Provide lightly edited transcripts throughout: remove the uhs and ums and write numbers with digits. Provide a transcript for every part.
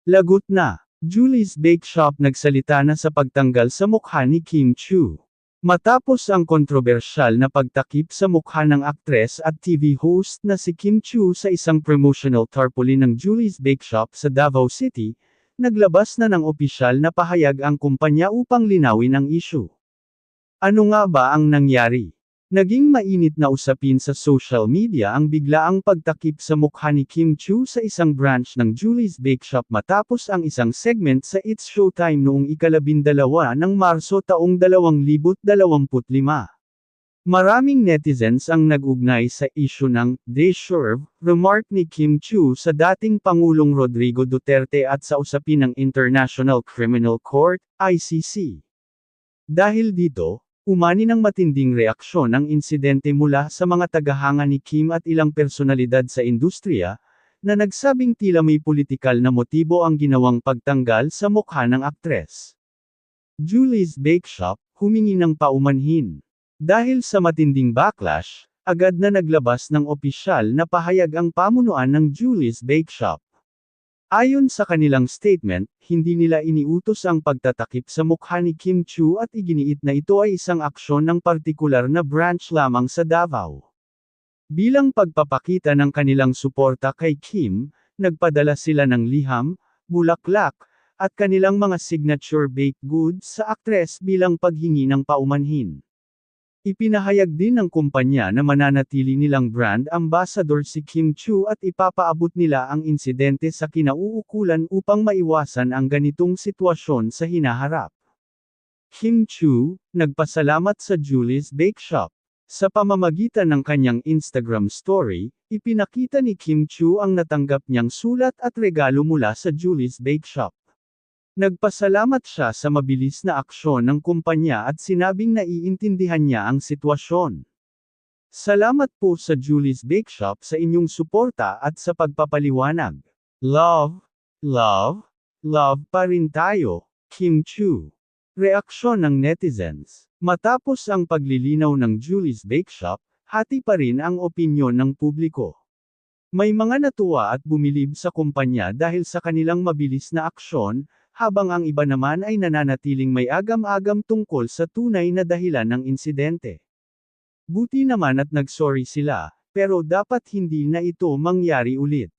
Lagot na. Julie's Bake Shop nagsalita na sa pagtanggal sa mukha ni Kim Chiu. Matapos ang kontrobersyal na pagtakip sa mukha ng aktres at TV host na si Kim Chiu sa isang promotional tarpaulin ng Julie's Bake Shop sa Davao City, naglabas na ng opisyal na pahayag ang kumpanya upang linawin ang issue. Ano nga ba ang nangyari? Naging mainit na usapin sa social media ang biglaang pagtakip sa mukha ni Kim Chiu sa isang branch ng Julie's Bake Shop matapos ang isang segment sa It's Showtime noong ika-12 ng Marso taong 2025. Maraming netizens ang nag-ugnay sa issue ng "deserve" remark ni Kim Chiu sa dating Pangulong Rodrigo Duterte at sa usapin ng International Criminal Court, ICC. Dahil dito, umani ng matinding reaksyon ang insidente mula sa mga tagahanga ni Kim at ilang personalidad sa industriya, na nagsabing tila may politikal na motibo ang ginawang pagtanggal sa mukha ng aktres. Julie's Bake Shop, humingi ng paumanhin. Dahil sa matinding backlash, agad na naglabas ng opisyal na pahayag ang pamunuan ng Julie's Bake Shop. Ayon sa kanilang statement, hindi nila iniutos ang pagtatakip sa mukha ni Kim Chiu at iginiit na ito ay isang aksyon ng partikular na branch lamang sa Davao. Bilang pagpapakita ng kanilang suporta kay Kim, nagpadala sila ng liham, bulaklak, at kanilang mga signature baked goods sa aktres bilang paghingi ng paumanhin. Ipinahayag din ng kumpanya na mananatili nilang brand ambassador si Kim Chiu at ipapaabot nila ang insidente sa kinauukulan upang maiwasan ang ganitong sitwasyon sa hinaharap. Kim Chiu, nagpasalamat sa Julie's Bake Shop. Sa pamamagitan ng kanyang Instagram story, ipinakita ni Kim Chiu ang natanggap niyang sulat at regalo mula sa Julie's Bake Shop. Nagpasalamat siya sa mabilis na aksyon ng kumpanya at sinabing naiintindihan niya ang sitwasyon. Salamat po sa Julie's Bake Shop sa inyong suporta at sa pagpapaliwanag. Love, love, love pa rin tayo, Kim Chiu. Reaksyon ng netizens. Matapos ang paglilinaw ng Julie's Bake Shop, hati pa rin ang opinyon ng publiko. May mga natuwa at bumilib sa kumpanya dahil sa kanilang mabilis na aksyon, habang ang iba naman ay nananatiling may agam-agam tungkol sa tunay na dahilan ng insidente. Buti naman at nagsorry sila, pero dapat hindi na ito mangyari ulit.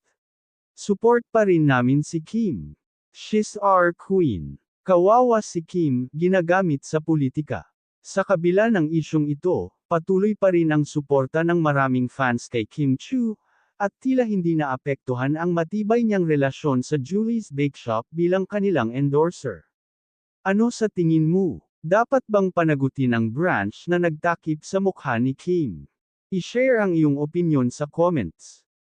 Support pa rin namin si Kim. She's our queen. Kawawa si Kim, ginagamit sa politika. Sa kabila ng isyung ito, patuloy pa rin ang suporta ng maraming fans kay Kim Chiu, at tila hindi naapektuhan ang matibay niyang relasyon sa Julie's Bake Shop bilang kanilang endorser. Ano sa tingin mo? Dapat bang panagutin ang branch na nagtakip sa mukha ni Kim? I-share ang iyong opinyon sa comments.